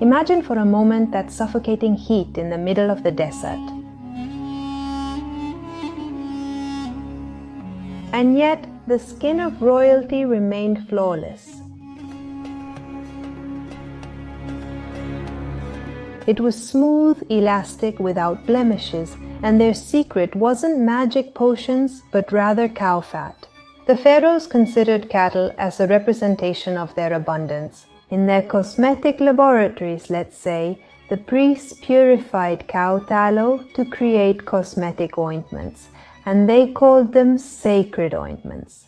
Imagine for a moment that suffocating heat in the middle of the desert. And yet, the skin of royalty remained flawless. It was smooth, elastic, without blemishes, and their secret wasn't magic potions, but rather cow fat. The pharaohs considered cattle as a representation of their abundance. In their cosmetic laboratories, let's say, the priests purified cow tallow to create cosmetic ointments, and they called them sacred ointments.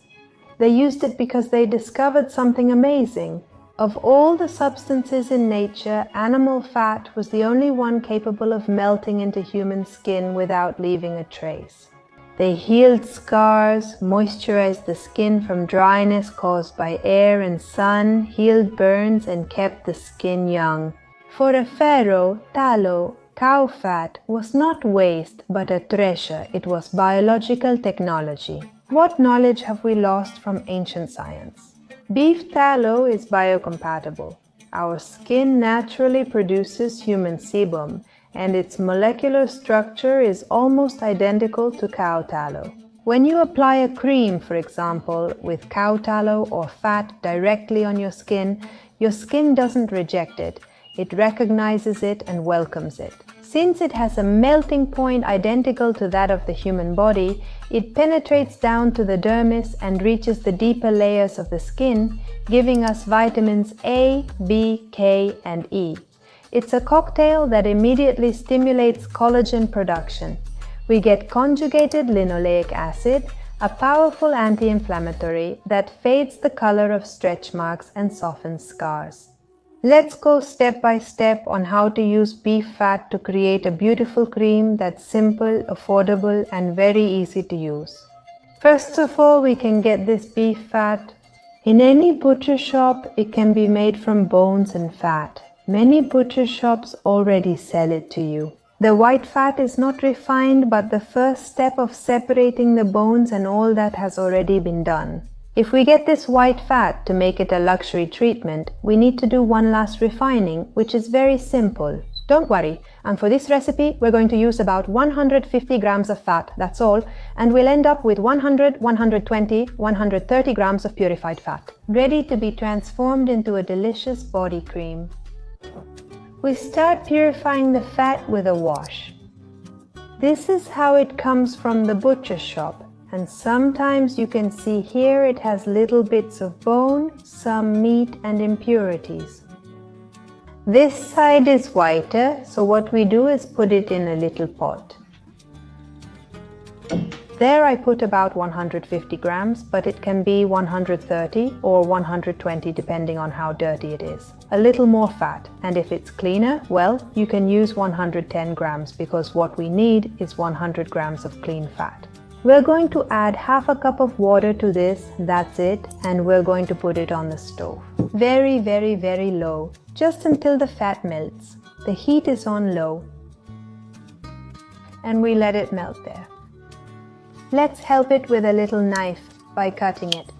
They used it because they discovered something amazing. Of all the substances in nature, animal fat was the only one capable of melting into human skin without leaving a trace. They healed scars, moisturized the skin from dryness caused by air and sun, healed burns, and kept the skin young. For a pharaoh, tallow, cow fat, was not waste but a treasure. It was biological technology. What knowledge have we lost from ancient science? Beef tallow is biocompatible. Our skin naturally produces human sebum, and its molecular structure is almost identical to cow tallow. When you apply a cream, for example, with cow tallow or fat directly on your skin doesn't reject it. It recognizes it and welcomes it. Since it has a melting point identical to that of the human body, it penetrates down to the dermis and reaches the deeper layers of the skin, giving us vitamins A, B, K, and E. It's a cocktail that immediately stimulates collagen production. We get conjugated linoleic acid, a powerful anti-inflammatory that fades the color of stretch marks and softens scars. Let's go step by step on how to use beef fat to create a beautiful cream that's simple, affordable, and very easy to use. First of all, we can get this beef fat. In any butcher shop, it can be made from bones and fat. Many butcher shops already sell it to you. The white fat is not refined, but the first step of separating the bones and all that has already been done. If we get this white fat to make it a luxury treatment, we need to do one last refining, which is very simple. Don't worry, and for this recipe, we're going to use about 150 grams of fat, that's all, and we'll end up with 100, 120, 130 grams of purified fat, ready to be transformed into a delicious body cream. We start purifying the fat with a wash. This is how it comes from the butcher shop. And sometimes you can see here it has little bits of bone, some meat and impurities. This side is whiter, so what we do is put it in a little pot. There I put about 150 grams, but it can be 130 or 120 depending on how dirty it is. A little more fat, and if it's cleaner, well, you can use 110 grams because what we need is 100 grams of clean fat. We're going to add half a cup of water to this, that's it, and we're going to put it on the stove. Very, very, very low, just until the fat melts. The heat is on low. And we let it melt there. Let's help it with a little knife by cutting it.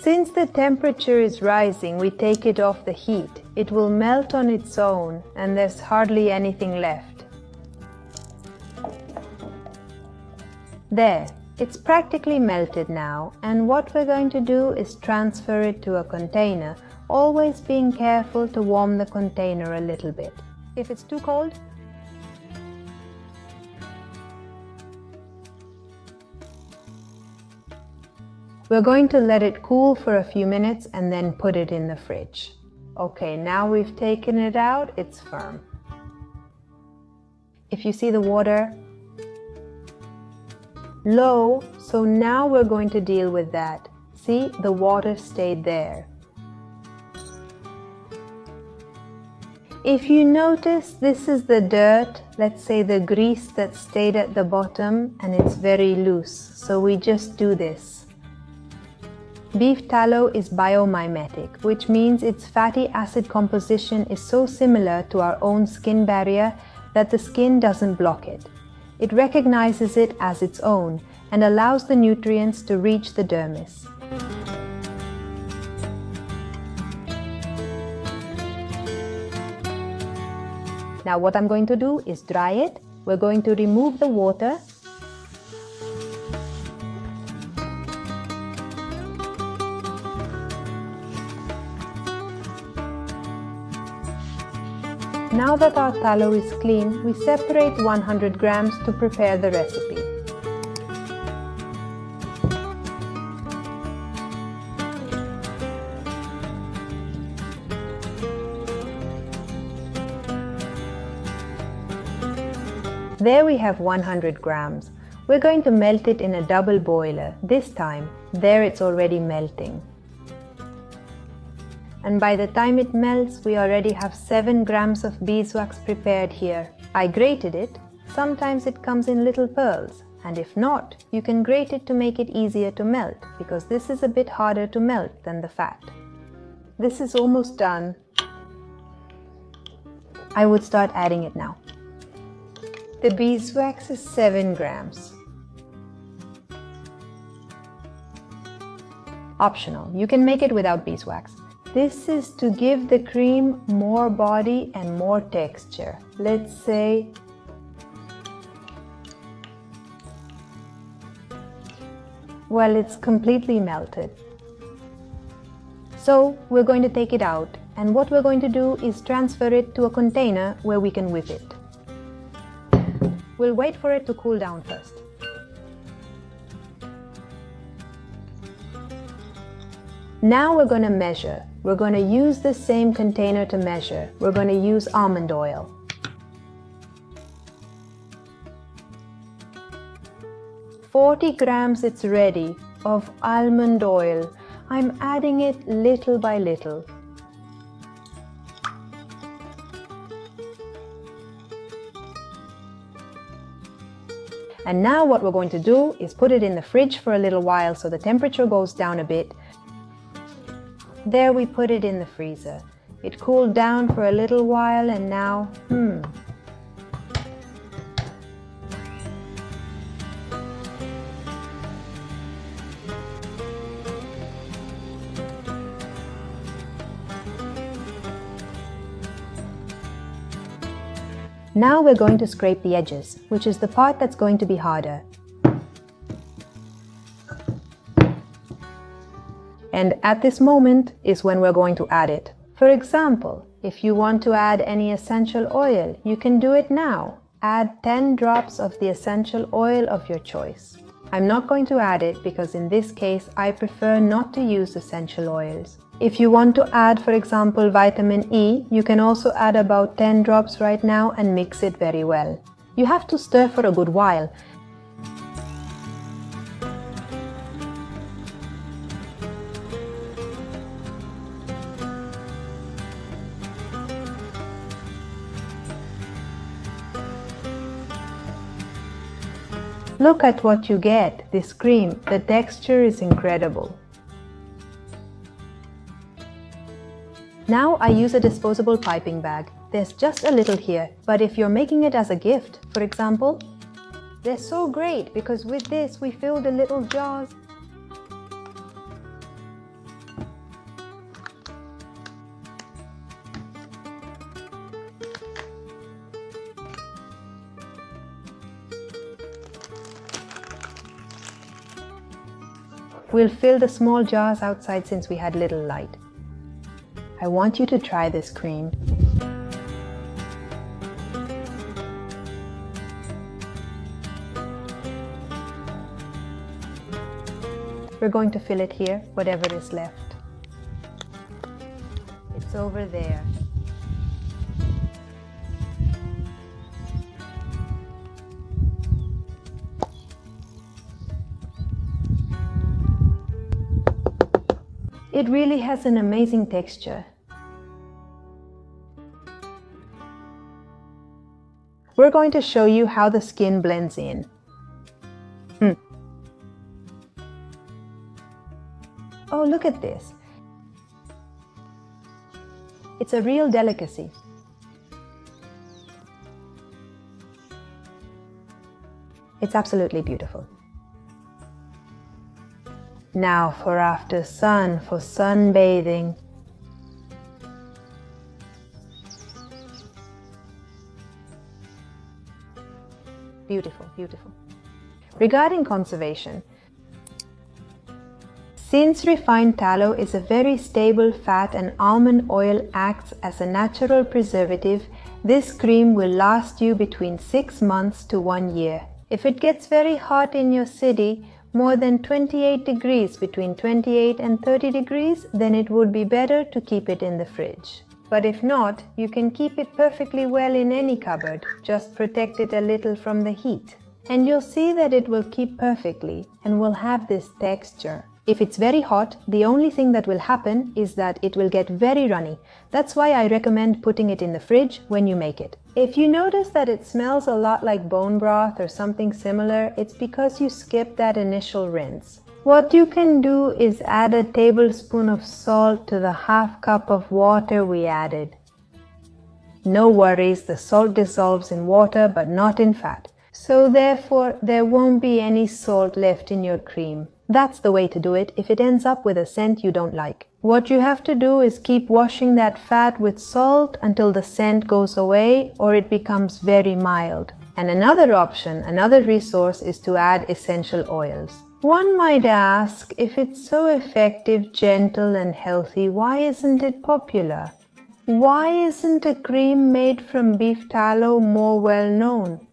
Since the temperature is rising, we take it off the heat. It will melt on its own and there's hardly anything left. There, it's practically melted now, and what we're going to do is transfer it to a container, always being careful to warm the container a little bit. If it's too cold, we're going to let it cool for a few minutes and then put it in the fridge. Okay, now we've taken it out, it's firm. If you see the water, low, so now we're going to deal with that. See, the water stayed there. If you notice, this is the dirt, let's say the grease that stayed at the bottom, and it's very loose, so we just do this. Beef tallow is biomimetic, which means its fatty acid composition is so similar to our own skin barrier that the skin doesn't block it. It recognizes it as its own, and allows the nutrients to reach the dermis. Now what I'm going to do is dry it. We're going to remove the water. Now that our tallow is clean, we separate 100 grams to prepare the recipe. There we have 100 grams. We're going to melt it in a double boiler. This time, there it's already melting. And by the time it melts, we already have 7 grams of beeswax prepared here. I grated it. Sometimes it comes in little pearls. And if not, you can grate it to make it easier to melt, because this is a bit harder to melt than the fat. This is almost done. I would start adding it now. The beeswax is 7 grams. Optional, you can make it without beeswax. This is to give the cream more body and more texture. Let's say well, it's completely melted. So we're going to take it out, and what we're going to do is transfer it to a container where we can whip it. We'll wait for it to cool down first. Now we're going to measure. We're going to use the same container to measure. We're going to use almond oil. "40 grams it's ready of almond oil. I'm adding it little by little. And now what we're going to do is put it in the fridge for a little while so the temperature goes down a bit. There we put it in the freezer. It cooled down for a little while and now, Now we're going to scrape the edges, which is the part that's going to be harder. And at this moment is when we're going to add it. For example, if you want to add any essential oil, you can do it now. Add 10 drops of the essential oil of your choice. I'm not going to add it because in this case I prefer not to use essential oils. If you want to add, for example, vitamin E, you can also add about 10 drops right now and mix it very well. You have to stir for a good while. Look at what you get, this cream. The texture is incredible. Now I use a disposable piping bag. There's just a little here, but if you're making it as a gift, for example, they're so great because with this we fill the little jars. We'll fill the small jars outside since we had little light. I want you to try this cream. We're going to fill it here, whatever is left. It's over there. It really has an amazing texture. We're going to show you how the skin blends in. Oh, look at this. It's a real delicacy. It's absolutely beautiful. Now for after sun, for sunbathing. Beautiful, beautiful. Regarding conservation, since refined tallow is a very stable fat and almond oil acts as a natural preservative, this cream will last you between 6 months to 1 year. If it gets very hot in your city, more than 28 degrees, between 28 and 30 degrees, then it would be better to keep it in the fridge. But if not, you can keep it perfectly well in any cupboard, just protect it a little from the heat. And you'll see that it will keep perfectly and will have this texture. If it's very hot, the only thing that will happen is that it will get very runny. That's why I recommend putting it in the fridge when you make it. If you notice that it smells a lot like bone broth or something similar, it's because you skipped that initial rinse. What you can do is add a tablespoon of salt to the half cup of water we added. No worries, the salt dissolves in water but not in fat. So therefore, there won't be any salt left in your cream. That's the way to do it if it ends up with a scent you don't like. What you have to do is keep washing that fat with salt until the scent goes away or it becomes very mild. And another option, another resource is to add essential oils. One might ask, if it's so effective, gentle and healthy, why isn't it popular? Why isn't a cream made from beef tallow more well known?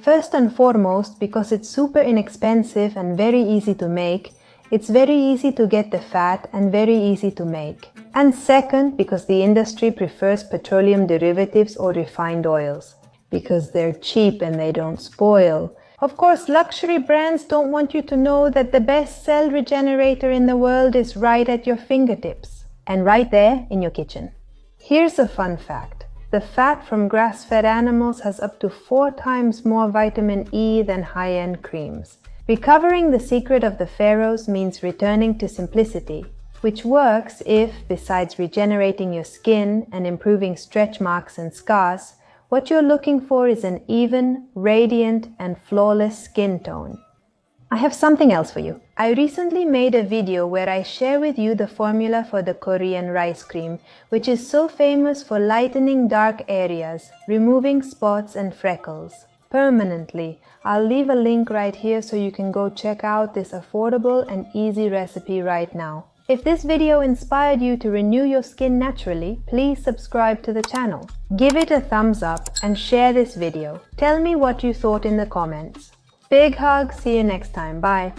First and foremost, because it's super inexpensive and very easy to make. It's very easy to get the fat and very easy to make. And second, because the industry prefers petroleum derivatives or refined oils, because they're cheap and they don't spoil. Of course, luxury brands don't want you to know that the best cell regenerator in the world is right at your fingertips and right there in your kitchen. Here's a fun fact. The fat from grass-fed animals has up to 4 times more vitamin E than high-end creams. Recovering the secret of the pharaohs means returning to simplicity, which works if, besides regenerating your skin and improving stretch marks and scars, what you're looking for is an even, radiant, and flawless skin tone. I have something else for you. I recently made a video where I share with you the formula for the Korean rice cream, which is so famous for lightening dark areas, removing spots and freckles permanently. I'll leave a link right here so you can go check out this affordable and easy recipe right now. If this video inspired you to renew your skin naturally, please subscribe to the channel. Give it a thumbs up and share this video. Tell me what you thought in the comments. Big hug, see you next time, bye.